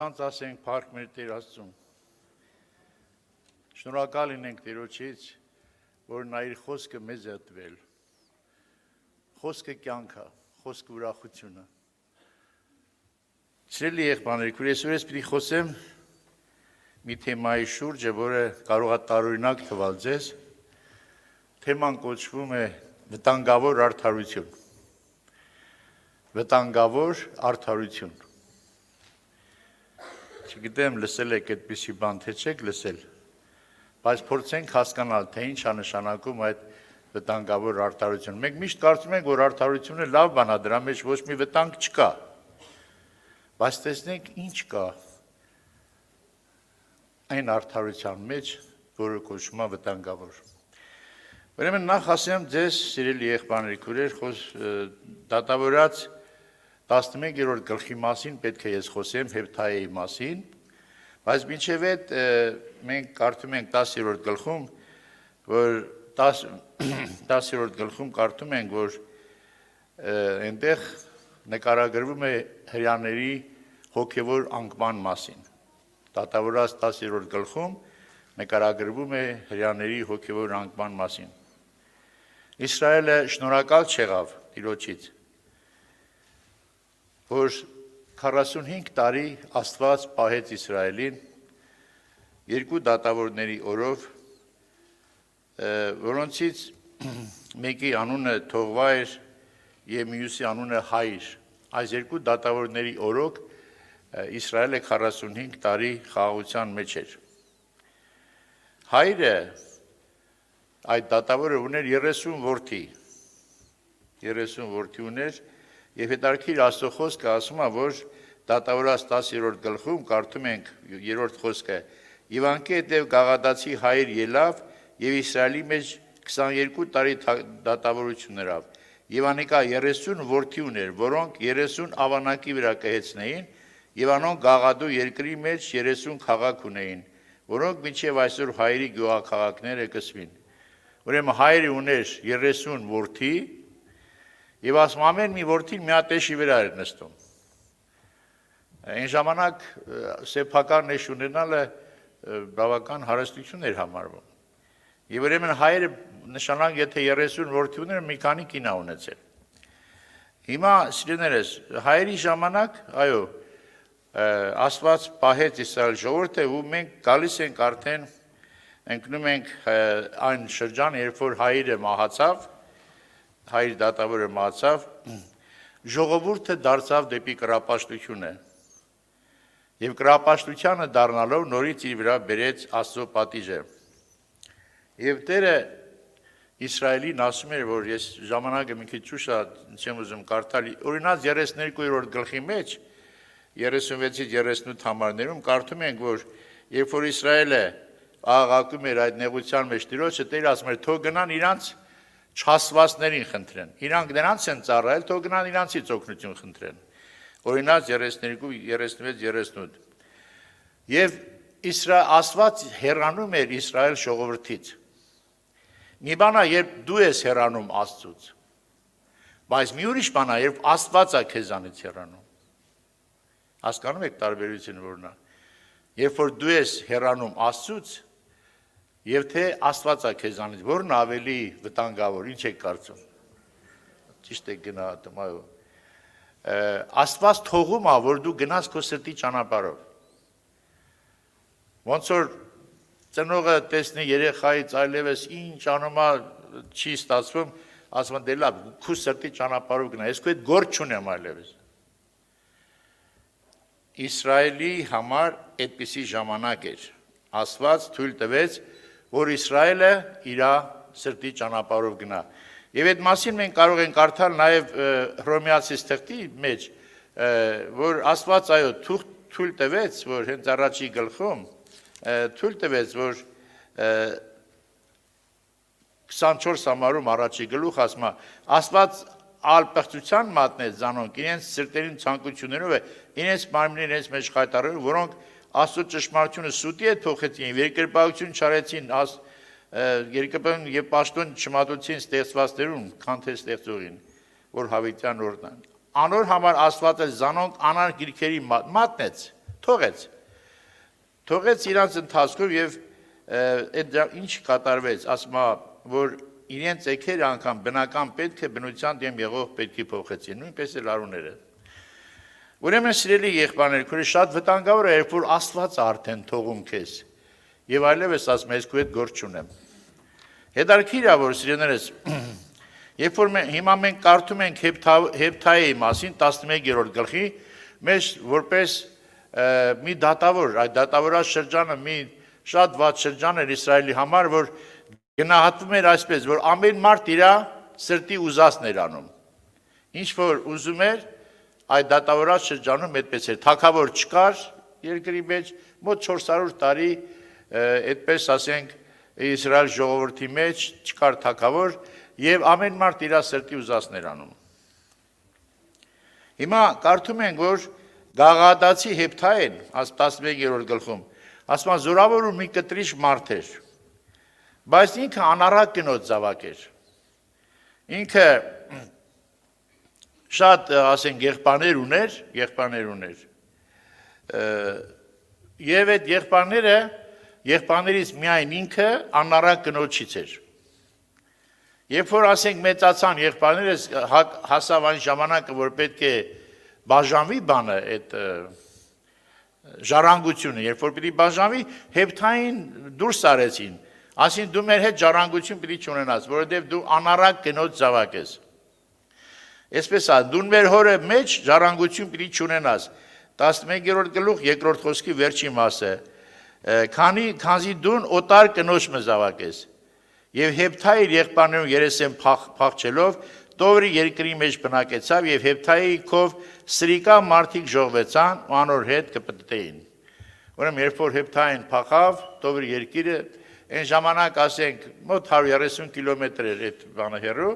Առցանց ասենք փառք մեր Տեր Աստծուն։ Շնորհակալ լինենք Տերոջից, որ նա իր խոսքը մեզ է տվել։ Խոսքը կյանք է, խոսքը ուրախություն է։ Սիրելի եղբայրներ, այսօր ես պիտի խոսեմ մի թեմայի շուրջ, որը կարող է տարօրինակ թվալ ձեզ։ Թեման կոչվում է վտանգավոր արդարություն։ Վտանգավոր արդարություն։ Չգիտեմ, լսել եք այդպիսի բան, թե չեք լսել, բայց փորձենք հասկանալ, թե ինչ է նշանակում այդ վտանգավոր արդարությունը։ Մենք միշտ կարծում ենք, որ արդարությունը լավ բան է, դրա մեջ ոչ մի վտանգ չկա։ Բայց տեսնենք ինչ կա այն արդարության մեջ, որը կոչվում է վտանգավոր։ Ուրեմն նախ ասեմ ձեզ, սիրելի եղբայրներ, քույրեր, դատավորած 11-րդ գլխի մասին պետք է ես խոսեմ Հեփթայեի մասին, բայց մինչև այդ մենք կարդում ենք 10-րդ գլխում, որ 10-րդ գլխում կարդում ենք, որ այնտեղ նկարագրվում է հրեաների հոգևոր անկման մասին։ Դատավորած 10-րդ գլխում նկարագրվում է հրեաների հոգևոր անկման մասին։ Իսրայելը շնորհակալ չեղավ Տիրոջից, որ 45 տարի Աստված պահեց Իսրայելին երկու դատավորների օրով, որոնցից մեկի անունը Թողվա էր և մյուսի անունը Հայր։ Այս երկու դատավորների օրոք Իսրայելը 45 տարի խաղաղության մեջ էր։ Հայրը այդ դատավորը ուներ 30 որդի, 30 որդի ուներ, և հետարքիր Աստծո խոսքը ասում է, որ դատավորած 10-րդ գլխում կարդում ենք 3-րդ խոսքը. «Եվ անկե հետև Գաղադացի Հայր ելավ և Իսրայելի մեջ 22 տարի դատավորություն նրան, և անիկա 30 որդի ուներ, որոնք 30 ավանակի վրա կհեծնեին, և անոնք Գաղադու երկրի մեջ 30 քաղաք ունեին, որոնք մինչև այսօր Հայրի գյուղաքաղաքները կսվին»։ Ուրեմն Հայրը ուներ 30 որդի, և ասում ամեն մի որդին մի հատ էշի վրա էր նստում։ Այն ժամանակ սեփական էշ ունենալը բավական հարստություն էր համարվում։ Եվ ուրեմն Հայրը նշանակ, եթե 30 որդի ուներ, մի քանի կին է ունեցել։ Հիմա սիրելիներս, Հայրի ժամանակ, այո, Աստված պահեց Իսրայել ժողովուրդը, ու մենք գալիս ենք արդեն ընկնում ենք այն շրջանը, երբ որ Հայրը մահացավ, Հայր դատավորը մահացավ, ժողովուրդը դարձավ դեպի կռապաշտությունը, և կռապաշտությանը դառնալով նորից իր վրա բերեց Աստծո պատիժը։ Եվ Տերը Իսրայելին ասում էր, որ ես ժամանակը մի քիչ ուշ չեմ ուզում կարդալ, օրինակ 32-րդ գլխի մեջ 36-ից 38 համարներում կարդում ենք, որ երբ որ Իսրայելը աղաղակում էր այդ նեղության մեջ Տիրոջը, Տերը ասում էր, թող գնան իրանց չհասվածներին խնդրեն։ Իրանք նրանց են ծառայել, թող գնան իրանցից օգնություն խնդրեն։ Օրինակ 32, 36, 38։ Եվ Աստված հեռանում էր Իսրայել ժողովրդից։ Մի բան է, երբ դու ես հեռանում Աստծուց, բայց մի ուրիշ բան է, երբ Աստված է քեզանից հեռանում։ Հասկանում եք տարբերությունը որն է։ Երբ որ դու ես հեռանում Աստծուց, և թե Աստված է քեզանից, որն ավելի վտանգավոր, ինչ եք կարծում։ Ճիշտ եք գնահատում, այո։ Աստված թողում է, որ դու գնաս քո սրտի ճանապարհով։ Ոնց որ ծնողը տեսնի երեխայից այլևս ինչ անում է, չի ստացվում, ասում է դե լավ, քո սրտի ճանապարհով գնա, ես քո հետ գործ չունեմ այլևս։ Իսրայելի համար այդպիսի ժամանակ էր։ Աստված թույլ տվեց, որ Իսրայելը իր սրտի ճանապարհով գնա։ Եվ այդ մասին մենք կարող ենք կարդալ նաև Հռոմեացիս թղթի մեջ, որ Աստված այո թույլ տվեց, որ հենց առաջի գլխում թույլ տվեց, որ 24 համարում առաջի գլուխ ասում է, Աստված ալպղծության մատնեց զանոնք իրենց սրտերին ցանկություններով է, իրենց մարմինին իրենց մեջ խայտարարելով, որոնք Աստծո ճշմարտությունը սուտի հետ փոխեցին, երկրպագություն չարեցին, երկրպագություն և պաշտոն չմատուցին ստեղծվածներուն, քան թե ստեղծողին, որ հավիտյան օրհնան։ Անոր համար Աստվածը զանոնք անար գիրքերի մատնեց, Թողեց իրանց ընթացքով եւ այդ ինչ կատարվեց, ասма որ իրենց եկեր անգամ բնական պետքը բնության դեմ եղող պետքի փոխեցին, նույնպես էլ արուները։ Ուրեմն սիրելի եղբայրներ, քուրի շատ վտանգավոր է, երբ որ Աստված արդեն թողում քեզ եւ այլևս ասում ես քո հետ գործ չունեմ։ Հետարքիր է որ սիրելիներս, երբ որ հիմա մենք կարդում ենք Հեփթայի մասին 11-րդ գլխի, մեզ որպես մի դատավոր, այդ դատավորած շրջանը մի շատ վատ շրջան էր Իսրայելի համար, որ գնահատվում էր այսպես, որ ամեն մարդ իր սրտի ուզածն էր անում։ Ինչ որ ուզում էր, այդ դատավորած շրջանում այդպես էր, թագավոր չկար երկրի մեջ, մոտ 400 տարի այդպես ասենք Իսրայել ժողովրդի մեջ չկար թագավոր եւ ամեն մարդ իր սրտի ուզածն էր անում։ Հիմա կարդում ենք, որ Գաղադացի Հեփթային 11-րդ գլխում, ասում է զորավոր ու մի կտրիչ մարդ էր, բայց ինքը անառակ կնոջ զավակ էր։ Ինքը շատ ասենք եղբայրներ ուներ, եւ այդ եղբայրներից միայն ինքը անառակ կնոջից էր։ Երբ որ ասենք մեծացան եղբայրներս հասավ այն ժամանակը, որ պետք է բաժանվի բանը այդ ժառանգությունը, երբ որ պիտի բաժանվի, Հեփթային դուրս արեցին, ասին դու մեր հետ ժառանգություն պիտի չունենաս, որովհետև դու անառակ կնոջ զավակ ես։ Այսպես է, դու մեր հորը մեջ ժառանգություն պիտի չունենաս։ 11-րդ գլուխ 2-րդ խոսքի վերջի մասը, քանզի դու օտար կնոջ զավակ ես։ Եվ Հեփթայի եղբայրներուն երեսեն փախչելով Տովրի երկրի մեջ բնակեցավ եւ Հեփթայի քով սրիկա մարդիկ ժողվեցան ու անոր հետ կպտտեին։ Ուրեմն երբ որ Հեփթային փախավ Տովրի երկիրը, այն ժամանակ ասենք մոտ 130 կիլոմետր էր այդ բանը հեռու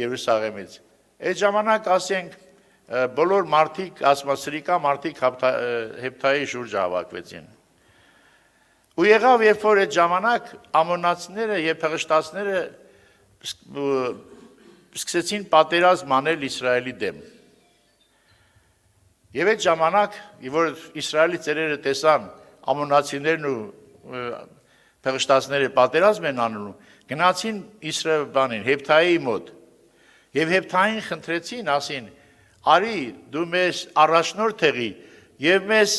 Երուսաղեմից։ Այդ ժամանակ ասենք բոլոր մարդիկ, ասма սրիկա մարդիկ Հեփթայի շուրջ հավաքվեցին։ Ու եղավ, երբ որ այդ ժամանակ ամոնացիները եւ փղշտացները սկսեցին պատերազմ անել Իսրայելի դեմ։ Եվ այդ ժամանակ, որ Իսրայելի ծերերը տեսան ամոնացիներն ու փղշտացները պատերազմ են անում, գնացին Իսրայելին Հեփթայի մոտ։ Եվ Հեփթային խնդրեցին, ասին. «Արի դու մեզ առաջնորդ եղի եւ մեզ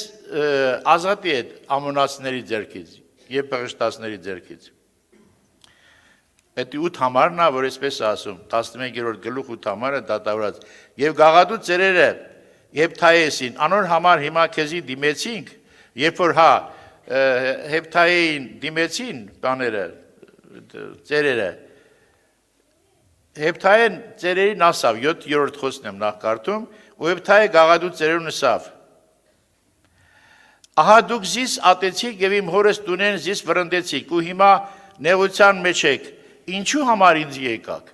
ազատի այդ ամոնացիների ձեռքից եւ փղշտացների ձեռքից»։ Այդ 8 համարն է, որ այսպես ասում, 11-րդ գլուխ 8 համարը դատավորած։ Եվ գաղադու ծերերը Հեփթայեսին, անոր համար հիմա քեզի դիմեցինք, երբ որ Հեփթային դիմեցին բաները, ծերերը, Հեփթային ծերերին ասավ, 7-րդ խոսքն եմ նախ կարդում, ու Հեփթայի գաղադու ծերերուն ասավ. Ահա դուք զիս ատեցիք եւ իմ հորս տունեն զիս վրընդեցիք ու հիմա նեղության մեջ եք, ինչու համար ինձ եկաք։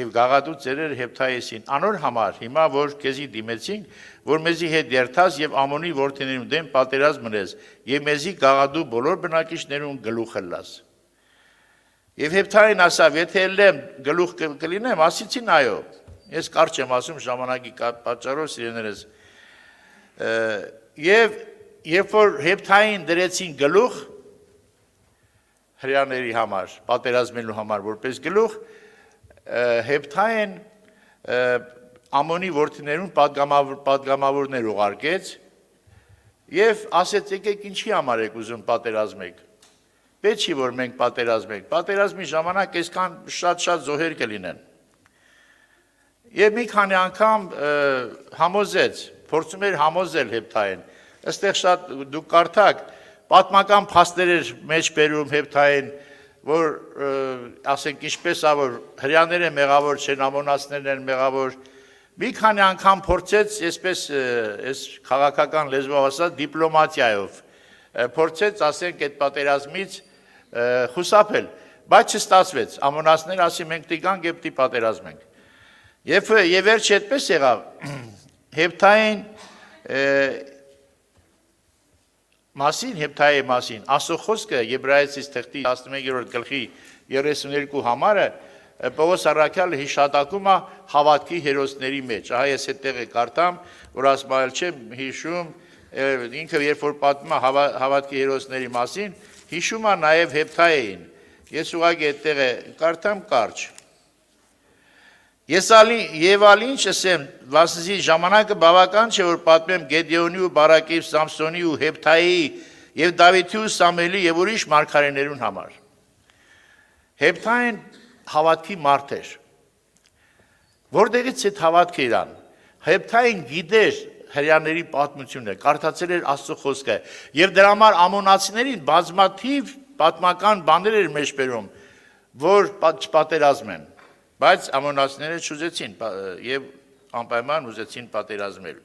Եվ գաղադու ծերերը Հեփթայեսին, անոր համար հիմա որ քեզի դիմեցինք, որ մեզի հետ երթաս եւ Ամոնի որդիներուն դեմ պատերազմ մնես եւ մեզի գաղադու բոլոր բնակիչներուն գլուխը լաս։ Եվ Հեփթային ասավ, եթե ելեմ գլուխ կլինեմ, ասիցին այո, ես կարճ եմ ասում ժամանակի պատճառով սիրելիներս։ Եվ երբ որ Հեփթային դրեցին գլուխ հրեաների համար, պատերազմելու համար որպես գլուխ, Հեփթային Ամոնի որդիներուն պատգամավորներ ուղարկեց եւ ասեց եկեք ինչի համար եք ուզում պատերազմեք։ Պետք չի որ մենք պատերազմենք, պատերազմի ժամանակ այսքան շատ զոհեր կլինեն։ Եվ մի քանի անգամ համոզեց, փորձում էր համոզել Հեփթային։ Այստեղ շատ դուք կարդաք, պատմական փաստեր էր մեջ բերում Հեփթային, որ ասենք ինչպես է որ հրեաները մեղավոր չեն, ամոնացիներն են մեղավոր։ Մի քանի անգամ փորձեց, այսպես այս քաղաքական լեզվով ասած դիպլոմատիայով փորձեց, ասենք այդ պատերազմից խուսափել, բայց չստացվեց։ Ամոնացիները ասի մենք տիկանք եւ պիտի պատերազմենք։ Եվ վերջը այդպես եղավ։ Հեփթային Հեփթայի մասին Աստծո խոսքը Եբրայեցիս թղթի 11-րդ գլխի 32 համարը Պողոս առաքյալը հիշատակում է հավատքի հերոսների մեջ։ Ահա ես այդտեղ կարդամ, որ ասմալ չեմ հիշում ինքը երբ որ պատմում է հավատքի հերոսների մասին, հիշում է նաև Հեփթայեին։ Ես ուղղակի այդտեղ կարդամ կարճ։ Եվ ինչ ասեմ, վասնզի ժամանակը բավական չէ, որ պատմեմ Գեդեոնի ու Բարակի, Սամսոնի ու Հեփթայի եւ Դավիթի ու Սամուելի եւ ուրիշ մարգարեներուն համար։ Հեփթային հավատքի մարդ էր։ Որտեղից այդ հավատքը իրան։ Հեփթային գիտեր հрьяաների պատմությունը, կարդացել էր Աստծո խոսքը եւ դրա համար ամոնացիներին բազմաթիվ պատմական բաներ էր մեջբերում, որ չպատերազմեն, բայց ամոնացիները չուզեցին եւ անպայման ուզեցին պատերազմել։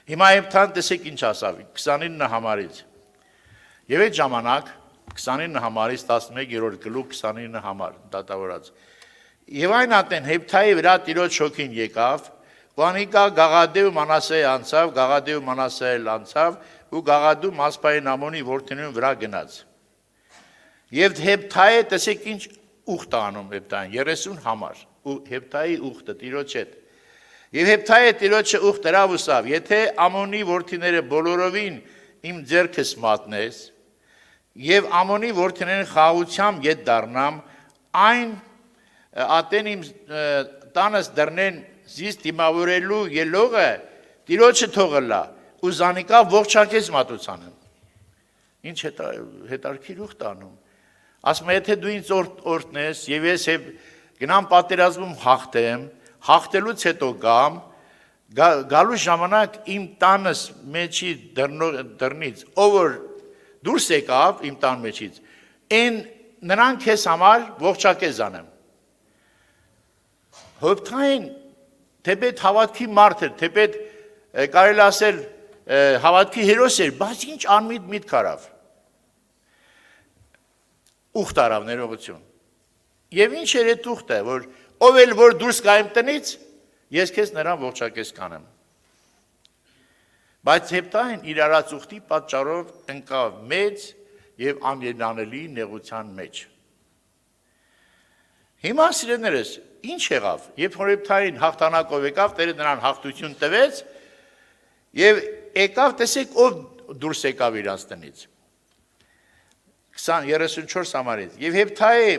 Հիմա Հեփթան տեսեք ինչ ասավ 29 համարից։ Եվ այդ ժամանակ 29 համարից 11-րդ գլուխ 29 համար դատավորած։ Եվ այն ատեն Հեփթայի վրա Տիրոջ հոգին եկավ, ու անիկա Գաղադե ու Մանասե անցավ, Գաղադե ու Մանասե անցավ, ու Գաղադու Մասպային Ամոնի որդիներուն վրա գնաց։ Եվ Հեփթայի տեսեք ինչ ուխտ անում Հեփթային 30 համար, ու Հեփթայի ուխտը Տիրոջ հետ։ Եվ Հեփթայի Տիրոջը ուխտ դրավ ուսավ, եթե Ամոնի որդիները բոլորովին իմ ձեռքս մատնես, եւ Ամոնի որդիներն խաղությամբ ետ դառնամ, այն ատեն իմ տանս դռնեն զիս դիմավորելու ելողը Տիրոջը թողլա ու զանիկա ողջակեց մատուցանեմ։ Ինչ հետարքիր ուխտ անում։ Ասում եթե դու ինձ օրհնես եւ ես գնամ պատերազմում հաղթեմ, հաղթելուց հետո գալու ժամանակ իմ տանս մեջի դռնից ով որ դուրս եկավ իմ տան մեջից, այն նրան քեզ համար ողջակեց անեմ։ Հեփթային թեպետ հավատքի մարդ էր, թեպետ կարելի ասել հավատքի հերոս էր, բայց ինչ անմիտ միտք արավ։ Ուխտ արավ ներողություն։ Եվ ինչ էր այդ ուխտը, որ ով էլ որ դուրս գա իմ տնից, ես քեզ նրան ողջակես կանեմ։ Բայց Հեփթային իր արած ուխտի պատճառով ընկավ մեծ եւ անելանելի նեղության մեջ։ Հիմա սիրելիներս, ինչ եղավ, երբ Հեփթային հաղթանակով եկավ, Տերը նրան հաղթություն տվեց եւ եկավ, տեսեք ով դուրս եկավ իրանց տնից։ 34 համարից։ Եվ Հեփթայի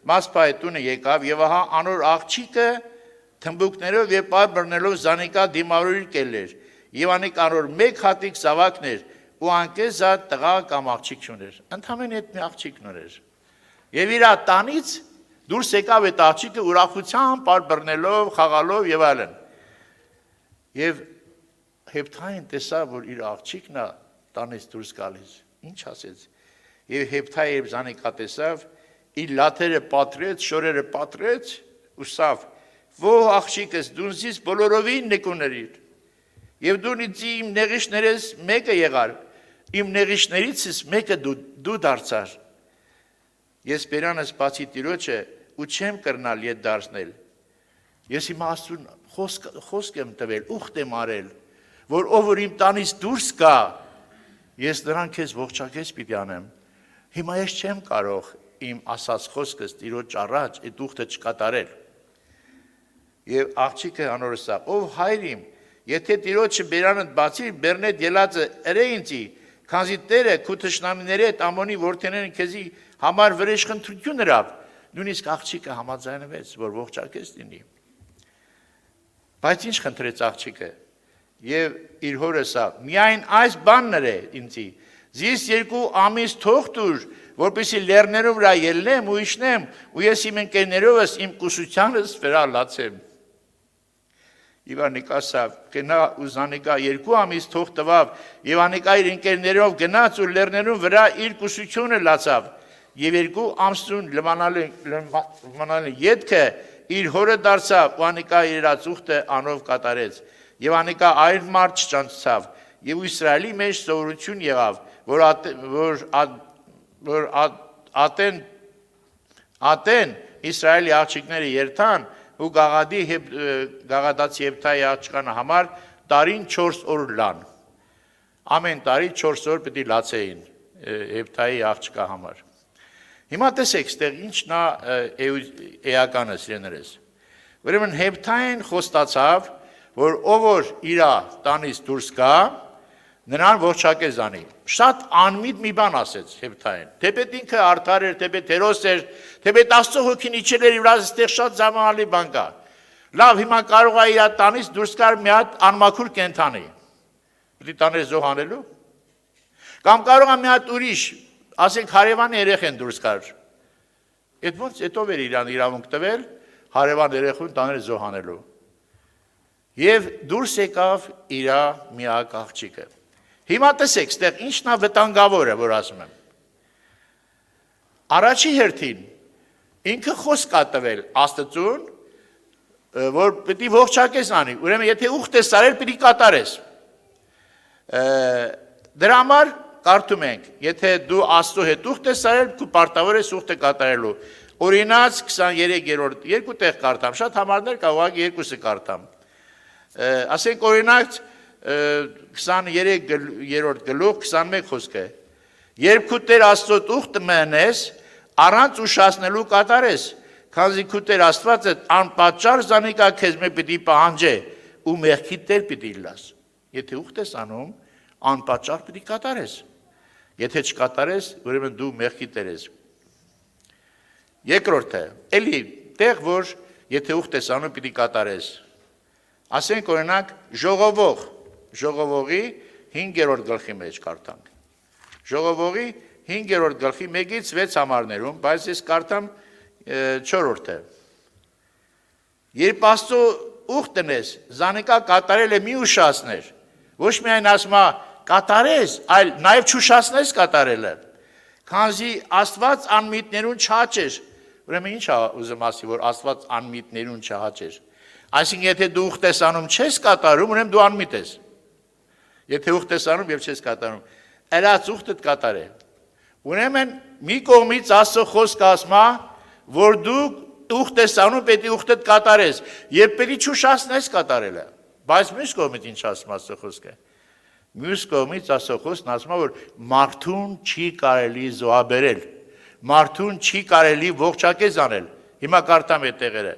Մասպայի տունը եկավ եւ ահա անոր աղջիկը թմբուկներով եւ պար բռնելով զանիկա դիմավորիր կելեր։ Եվ անիկ անոր մեկ հատիկ զավակներ ու անկեզա տղա կամ աղջիկ չուներ։ Ընդհանրեն այդ մի աղջիկն էր։ Եվ իր տանից դուրս եկավ այդ աղջիկը ուրախությամբ պար բռնելով, խաղալով եւ այլն։ Եվ Հեփթային տեսավ, որ իր աղջիկն է տանից դուրս գալիս։ Ինչ ասեց։ Եվ Հեփթայի երբ զանիկա տեսավ, իր լաթերը պատրեց, շորերը պատրեց, ուսավ, ո աղջիկս դու ինձ բոլորովին նկուներիր։ Եվ դու ինձ իմ նեղիշներս մեկը եղար, իմ նեղիշներիցս մեկը դու դարձար։ Ես բերանս բացի Տիրոջը ու չեմ կրնալ ետ դարձնել։ Ես հիմա Աստծուն խոսք եմ տվել, ուխտ եմ արել, որ ով որ իմ տանից դուրս գա, ես նրան քեզ ողջակեց պիտի անեմ։ Հիմա ես չեմ կարող իմ ասած խոսքս Տիրոջ առաջ այդ ուխտը չկատարել։ Եվ աղջիկը անորսա, ով հայր իմ, եթե Տիրոջը բերանդ բացի, բեռնետ ելածը ըրե ինձի, քանզի Տերը քու թշնամիների հետ Ամոնի որդիներն քեզի համար վրեժխնդրություն հրավ, նույնիսկ աղջիկը համաձայնվեց, որ ողջակեց լինի։ Բայց ինչ խնդրեց աղջիկը։ Եվ իր հորը սա, միայն այս բանն է ինձի, զիս 2 ամիս թող տուր, որպեսզի լեռներով վրա ելնեմ ու իջնեմ, ու ես իմ ընկերներովս իմ կուսությանս վրա լացեմ։ Եվ անիկա սա, գնա ու զանիկա 2 ամիս թող տվավ, եւ անիկա իր ընկերներով գնաց ու լեռներով վրա իր կուսությունը լացավ, եւ 2 ամսուն լմանալի ետքը իր հորը դարձավ, ու անիկա իր ածուխտը անով կատարեց, եւ անիկա այլ մարդ չճանչավ, եւ Իսրայելի մեջ սովորություն եղավ, որ ատեն Իսրայելի աղջիկները երթան ու գաղադացի Հեփթայի աղջկանը համար տարին 4 օր լան։ Ամեն տարի 4 օր պետք է լացեին Հեփթայի աղջկա համար։ Հիմա տեսեք, ստեղ ինչն է էականը սիրեներես։ Ուրեմն Հեփթային խոստացավ, որ ով որ իր տանից դուրս գա, նրան ողջակեզ անի։ Շատ անմիտ մի բան ասեց Հեփթային։ Թեպետ ինքը արդար էր, թեպետ հերոս էր, թեպետ Աստծո հոգին իջել էր իր վրա, այստեղ շատ զարմանալի բան կա։ Լավ, հիմա կարող է իր տանից դուրս գար մի հատ անմաքուր կենդանի։ Պետք է տաներ զոհանելու։ Կամ կարող է մի հատ ուրիշ, ասենք հարևանի երեխեն դուրս գար։ Այդ ոնց հետո էր իրան իրավունք տվել հարևան երեխուն տաներ զոհանելու։ Եվ դուրս եկավ իր միակ աղջիկը։ Հիմա տեսեք, ստեղ ինչն է վտանգավորը, որ ասում եմ։ Առաջի հերթին ինքը խոսք կա տվել Աստծուն, որ պետք է ողջակես անի, ուրեմն եթե ուխտ ես արել, պետք է կատարես։ Դրա համար կարդում ենք, եթե դու Աստծո հետ ուխտ ես արել, դու պարտավոր ես ուխտը կատարելու։ Օրինաց 23-րդ, երկու տեղ կարդամ, շատ համարներ կա, ուղղակի երկուսը կարդամ։ Ասենք օրինակ 23-րդ գլուխ 21 խոսքը։ Երբ քու Տեր Աստծո ուխտը մնես, առանց ուշացնելու կատարես, քանզի քու Տեր Աստվածը անպատճառ զանիկա քեզ մե պիտի պահանջե ու մեղքի Տեր պիտի լաս։ Եթե ուխտ ես անում, անպատճառ պիտի կատարես։ Եթե չկատարես, ուրեմն դու մեղքի Տեր ես։ Երկրորդը, էլի տեղ որ եթե ուխտ ես անում, պիտի կատարես։ Ասենք օրինակ ժողովողի 5-րդ գլխի մեջ կարդանք։ Ժողովողի 5-րդ գլխի 1-ից 6 համարներում, բայց ես կարդամ 4-րդը։ Երբ Աստծո ուխտն ես, զանիկա կատարել է մի ուշացներ։ Ոչ միայն ասում է կատարես, այլ նաև չուշացնես կատարելը։ Քանզի Աստված անմիտներուն չհաճեր։ Ուրեմն ինչ է ուզում ասի, որ Աստված անմիտներուն չհաճեր։ Այսինքն եթե դու ուխտ ես անում չես կատարում, ուրեմն դու անմիտ ես։ Եթե ուխտ ես անում եւ չես կատարում, ելած ուխտդ կատարե։ Ուրեմն մի կողմից Աստծո խոսքը ասում է, որ դու ուխտ ես անում, պետք է ուխտդ կատարես, եւ պետք է չուշացնես կատարելը։ Բայց մյուս կողմից ինչ ասում Աստծո խոսքը։ Մյուս կողմից Աստծո խոսքն ասում է, որ մարդուն չի կարելի զոհաբերել, մարդուն չի կարելի ողջակեզ անել։ Հիմա կարդամ այդ տեղերը։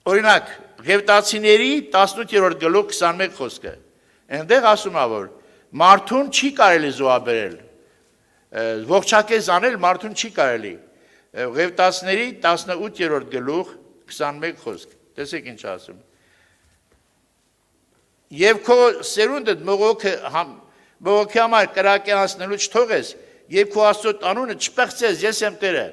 Օրինակ, Ղևտացիների 18-րդ գլուխ 21 խոսքը։ Այնտեղ ասում է, որ մարդուն չի կարելի զոհաբերել, ողջակեզ անել մարդուն չի կարելի։ Ղևտացիների 18-րդ գլուխ 21 խոսք։ Տեսեք ինչ ասում։ Եվ քո սերունդդ մողոքի համար կրակի անցնելու չթողես, եւ քո Աստծո տանունը չփեղծես, ես եմ Տերը։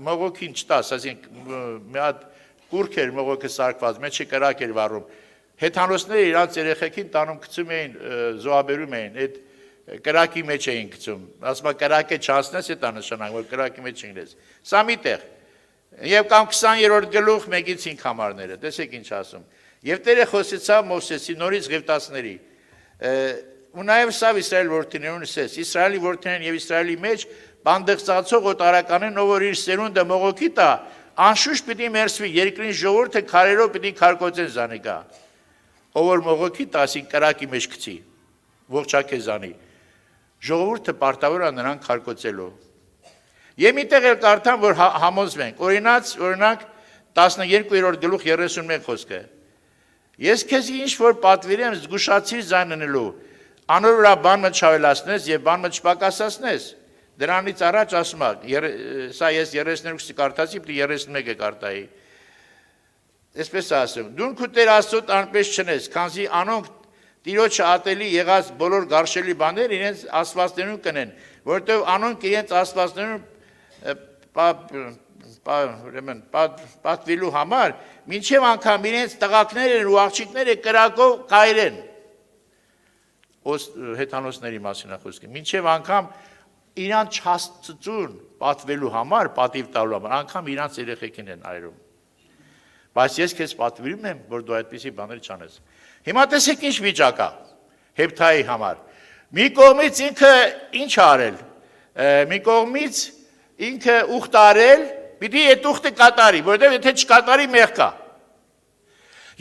Մողոքին չտաս, ասենք մի հատ կուրք էր մողոքը սարկված, մեջը կրակ էր վառում։ Հեթանոսները իրանց երեխեքին տանում գցում էին, զոհաբերում էին, այդ կրակի մեջ էին գցում։ Ասում է կրակը չանցնես, դա նշանակում որ կրակի մեջ չընկնես։ Սա մի տեղ։ Եվ կամ 20-րդ գլուխ 1-ից 5 համարները, տեսեք ինչ ասում։ Եվ Տերը խոսեցավ Մովսեսի նորից Ղևտացիների։ Ու նաև սավ Իսրայել որդիներուն ասես, Իսրայելի որդիներն եւ Իսրայելի մեջ բանդեղծացող օտարականին ով որ իր սերունդը մողոքի տա, անշուշտ պիտի մերսվի, երկրին ժողովուրդը քարերով պիտի քարկոծեն զանիկա։ Ով որ մողոքի տա, ասին կրակի մեջ գցի, ողջակեզանի։ Ժողովուրդը պարտավոր է նրան քարկոծելու։ Եվ միտեղ էլ կարդամ, որ համոզվենք։ Օրինակ 12-րդ գլուխ 31 խոսքը։ Ես քեզ ինչ որ պատվիրեմ զգուշացիր զաննելու, անոր վրա բան մը չավելացնես եւ բան մը չպակասացնես։ Դրանից առաջ ասում է, սա ես 32-ը կարդացի, պիտի 31-ը կարդայի։ Այսպես ասում, դուն քու Տեր Աստծոդ անպես չնես, քանզի անոնք Տիրոջը ատելի եղած բոլոր գարշելի բաներ իրենց աստվածներուն կնեն, որովհետև անոնք իրենց աստվածներուն պատվելու համար մինչև անգամ իրենց տղակներն ու աղջիկները կրակով կայրեն։ Հեթանոսների մասին է խոսքը։ Մինչև անգամ իրանց չաստծուն պատվելու համար, պատիվ տալու համար, անգամ իրանց երեխեքին են այրում։ Բայց ես քեզ պատվիրում եմ, որ դու այդպիսի բաներ չանես։ Հիմա տեսեք ինչ վիճակ է Հեփթայի համար։ Մի կողմից ինքը ինչ արել։ Մի կողմից ինքը ուխտ արել, պիտի այդ ուխտը կատարի, որովհետև եթե չկատարի մեղք կա։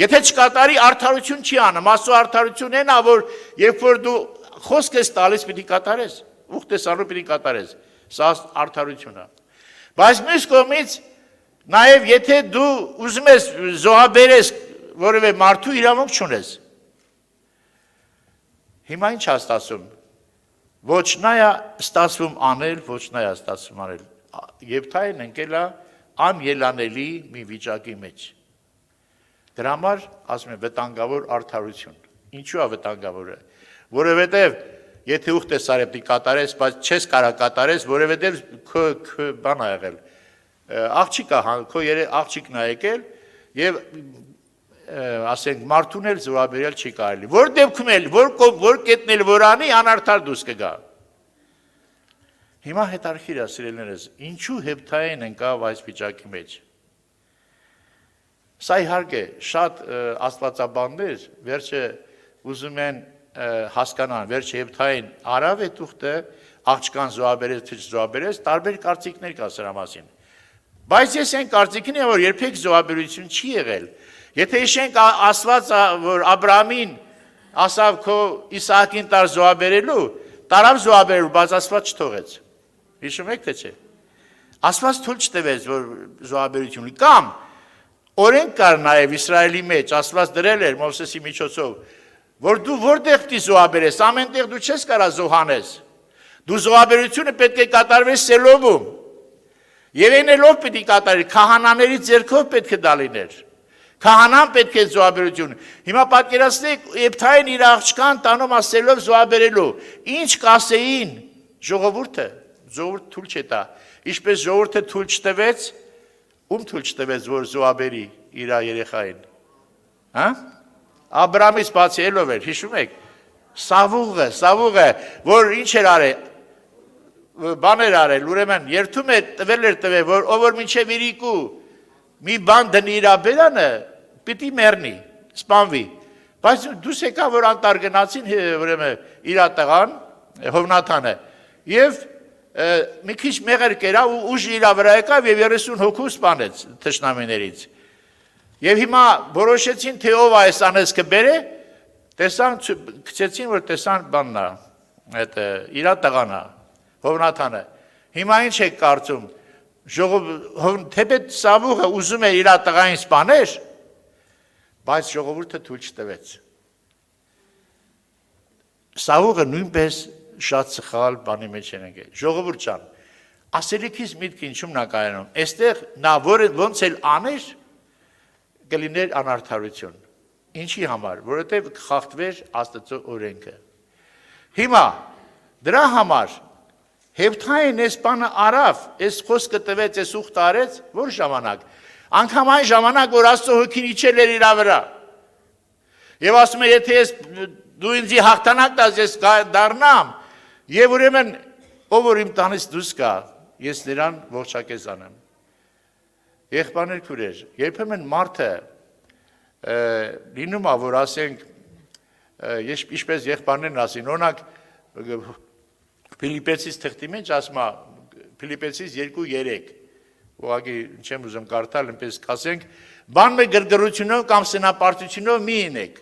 Եթե չկատարի արդարություն չի անում, Աստծո արդարությունն այն է, որ երբ որ դու խոսք ես տալիս, պիտի կատարես, ուխտ ես անում, պիտի կատարես։ Սա արդարություն է։ Բայց մյուս կողմից նաև եթե դու ուզում ես զոհաբերես որևէ մարդու իրավունք չունես։ Հիմա ինչ է ստացվում։ Ոչ նա է ստացվում անել, ոչ նա է ստացվում անել։ Եփթային ընկել է անելանելի մի վիճակի մեջ։ Դրա համար ասում եմ վտանգավոր արդարություն։ Ինչու է վտանգավորը։ Որովհետև եթե ուխտ ես արել պիտի կատարես, բայց չես կարող կատարես, որովհետև քո բան ա եղել։ Աղջիկա քո աղջիկն ա եկել եւ ասենք մարդուն էլ զոհաբերել չի կարելի։ Որ դեպքում էլ որ կետնել որ անի անարդար դուրս կգա։ Հիմա հետարքիր է սիրելիներս, ինչու Եփթային ընկավ այս վիճակի մեջ։ Սա իհարկե շատ աստվածաբաններ վերջը ուզում են հասկանան, վերջը Եփթային արավ այդ ուխտը աղջկան զոհաբերեց, թե չզոհաբերեց, տարբեր կարծիքներ կա սրա մասին։ Բայց ես այն կարծիքին եմ, որ երբեք զոհաբերություն չի եղել։ Եթե հիշենք ասված, որ Աբրահամին ասավ քո Իսահակին տար զոհաբերելու, տարավ զոհաբերելու, բայց Աստված չթողեց։ Հիշում եք թե չէ։ Աստված թույլ չտվեց, որ զոհաբերություն լինի, կամ օրենք կար նաև Իսրայելի մեջ, Աստված դրել էր Մովսեսի միջոցով, որ դու որտեղ պիտի զոհաբերես, ամենտեղ դու չես կարող զոհանես։ Դու զոհաբերությունը պետք է կատարվես սելովում։ Եվ այնելով պիտի կատարի, քահանաների ձեռքով պետք է դա լիներ։ Քահանան պետք է զոհաբերություն։ Հիմա պատկերացնեք, Եփթային իր աղջկան տանում ասելով զոհաբերելու։ Ինչ կասեին ժողովուրդը, ժողովուրդը թույլ չտա։ Ինչպես ժողովուրդը թույլ չտվեց, ում թույլ չտվեց, որ զոհաբերի իր երեխային։ Հա? Աբրամից բացի ելով էր, հիշում եք։ Սավուղը, որ ինչ էր արել, բաներ արել, ուրեմն երթում է տվել էր տվել, որ ով որ մինչև իրիկու մի բան դնի իր բերանը, պիտի մեռնի, սպանվի։ Բայց դուս եկա, որ անտար գնացին, ուրեմն իր տղան, Հովնաթանը, եւ մի քիչ մեղր կերա ու ուժ իր վրա եկավ եւ 30 հոգու սպանեց թշնամիներից։ Եվ հիմա որոշեցին, թե ով այս անես կբերե, տեսան, գցեցին, որ տեսան բանն է, այդ իր տղան է, Հովնաթանը։ Հիմա ինչ եք կարծում, թեպետ Սավուղը ուզում է իր տղային սպաներ, բայց ժողովուրդը թույլ չտվեց։ Սավուղը նույնպես շատ սխալ բանի մեջ են եկել։ Ժողովուրդ ջան, ասելիքից միտքը ինչու՞մն է կայանում։ Այստեղ նա ոնց էլ աներ, կլիներ անարդարություն։ Ինչի համար, որովհետև կխախտվեր Աստծո օրենքը։ Հիմա դրա համար Եփթային այս բանը արավ, այս խոսքը տվեց, այս ուխտ արեց, որ ժամանակ։ Անգամ այն ժամանակ, որ Աստծո հոգին իջել էր իր վրա։ Եվ ասում է, եթե դու ինձ հաղթանակ տաս, ես դառնամ, եւ ուրեմն ով որ իմ տանից դուրս գա, ես նրան ողջակեզ անեմ։ Եղբայրներ քուրեր, երբեմն մարդը լինում է, որ ասենք, ինչպես եղբայրներն ասին, օրինակ Ֆիլիպեցիս թղթի մեջ ասում է Ֆիլիպեցիս 2:3 ուղղակի չեմ ուզում կարդալ, այնպես կասենք, բան մե գրգռությունով կամ սնապարտությունով մի ինեք։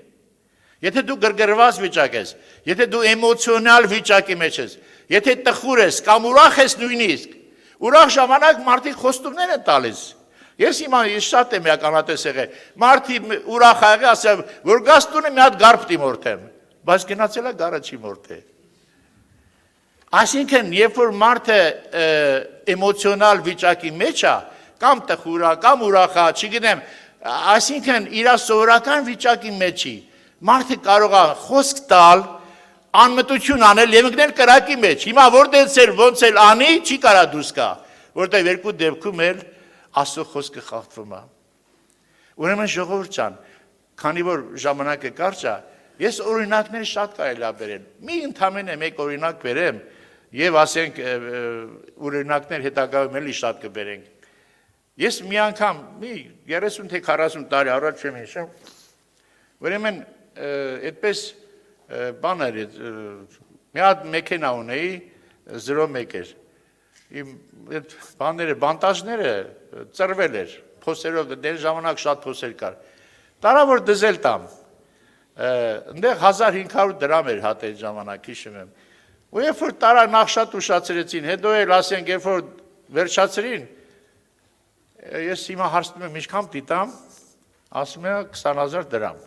Եթե դու գրգռված վիճակ ես, եթե դու էմոցիոնալ վիճակի մեջ ես, եթե տխուր ես կամ ուրախ ես նույնիսկ, ուրախ ժամանակ մարդիկ խոստումներ են տալիս։ Ես հիմա շատ եմ ականատես եղել։ Մարդի ուրախ աղի ասեմ, որ գաս տունը մի հատ գարբ դիմորդեմ, բայց գնացել է գարը չի մորթե։ Այսինքն, երբ որ մարդը էմոցիոնալ վիճակի մեջ է, կամ տխուր է, կամ ուրախ է, չգիտեմ, այսինքն իր սովորական վիճակի մեջի, մարդը կարող է խոսք տալ, անմտություն անել եւ ընկնել կրակի մեջ։ Հիմա որտեղից էլ ոնց էլ անի, չի կարա դուրս գա, որտեղ երկու դեպքում էլ Աստծո խոսքը խախտվում է։ Ուրեմն ժողովուրդ ջան, քանի որ ժամանակը կարճ է, ես օրինակներ շատ կարելի է բերել։ Մի ընդամենը մեկ օրինակ բերեմ եւ ասենք օրինակներ հետագայում էլի շատ կբերենք։ Ես մի անգամ մի 30 թե 40 տարի առաջ եմ հիշում, ուրեմն այդպես բան էր, մի հատ մեքենա ունեի 01 էր։ Իմ այդ բաները, բանտաժները ծրվել էր, փոսերով, դեր ժամանակ շատ փոսեր կար։ Տարա որ դզել տամ։ Այնտեղ 1500 դրամ էր հատ այդ ժամանակ, հիշում եմ։ Ու երբ որ տարա նախ շատ ուշացրեցին, հետո էլ ասենք, երբ որ վերջացրին, ես հիմա հարցնում եմ ինչքան դիտամ, ասում է 20000 դրամ։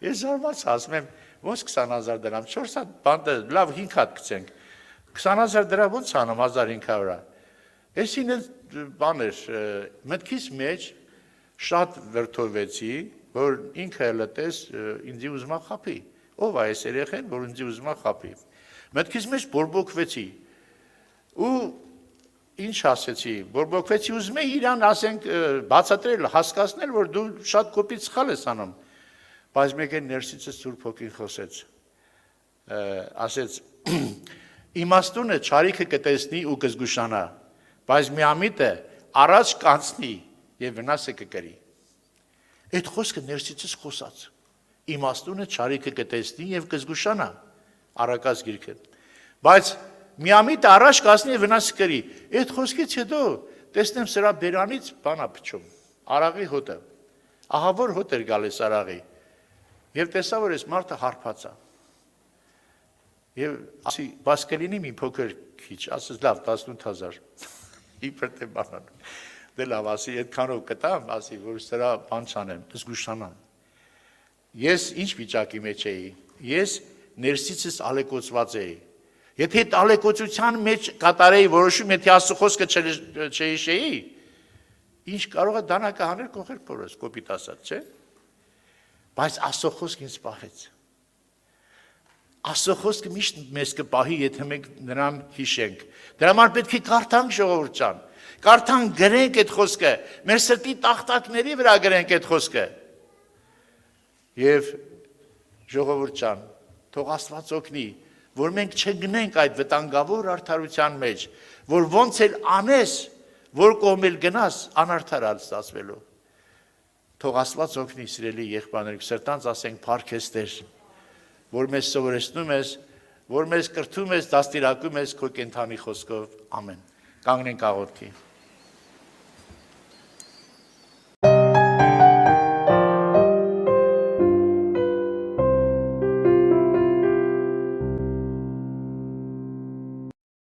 Ես զարմացա, ասում եմ, ոնց 20000 դրամ, 4 հատ բանտը, լավ 5 հատ գցենք։ 20000 դրամ ոնց անում 1500-ը։ Այսին էլ բան էր, մտքիս մեջ շատ վրդովվեցի, որ ինքը լտես ինձ ուզում է խափի։ Ով է այս երեխեն, որ ինձ ուզում է խափի։ Մտքիս մեջ բորբոքվեցի։ Ու ինչ ասեցի, բորբոքվեցի, ուզում եմ իրան ասենք բացատրել, հասկացնել, որ դու շատ կոպիտ սխալ ես անում։ Բայց մեկ էլ ներսիցս Սուրբ Հոգին խոսեց։ Ասեց. Իմաստունը չարիքը կտեսնի ու կզգուշանա, բայց միամիտը առաջ կանցնի եւ վնասը կկրի։ Այդ խոսքը ներսիցս խոսած։ Իմաստունը չարիքը կտեսնի եւ կզգուշանա, Առակաց գիրքը։ Բայց միամիտը առաջ կանցնի եւ վնասը կրի։ Այդ խոսքից հետո տեսնեմ սրա բերանից բանա փչում։ Արաղի հոտը։ Ահա որ հոտ էր գալիս արաղի։ Եվ տեսա, որ այս մարդը հարբած է։ Եվ ասի, բաց կլինի մի փոքր քիչ, ասես լավ 18000։ Իբր թե բանան։ Դե լավ, ասի, այդքանով կտամ, ասի, որ սրա բան չանեմ, զգուշանամ։ Ես ինչ վիճակի մեջ էի։ Ես ներսիցս ալեկոծված էի։ Եթե այդ ալեկոծության մեջ կատարեի որոշում, եթե Աստծո խոսքը չհիշեի, ինչ կարող է դանակը հանել կողեր փորս, կոպիտ ասած, չէ՞։ Բայց Աստծո խոսքը ինձ պահեց։ Աստծո խոսքը միշտ մեզ կպահի, եթե մենք նրան հիշենք։ Դրա համար պետք է կարդանք ժողովուրդ ջան։ Կարդանք, գրենք այդ խոսքը, մեր սրտի տախտակների վրա գրենք այդ խոսքը։ Եվ ժողովուրդ ջան, թող Աստված օգնի, որ մենք չգնենք այդ վտանգավոր արդարության մեջ, որ ոնց էլ անես, որ կողմել գնաս, անարդար ստացվելու։ Թող Աստված օգնի սիրելի եղբայրներ, սրտանց ասենք փառք ես Տեր, որ մեզ սովորեցնում ես, որ մեզ կրթում ես, դաստիարակում ես քո կենթանի խոսքով։ Ամեն։ Կանգնենք աղոթքի։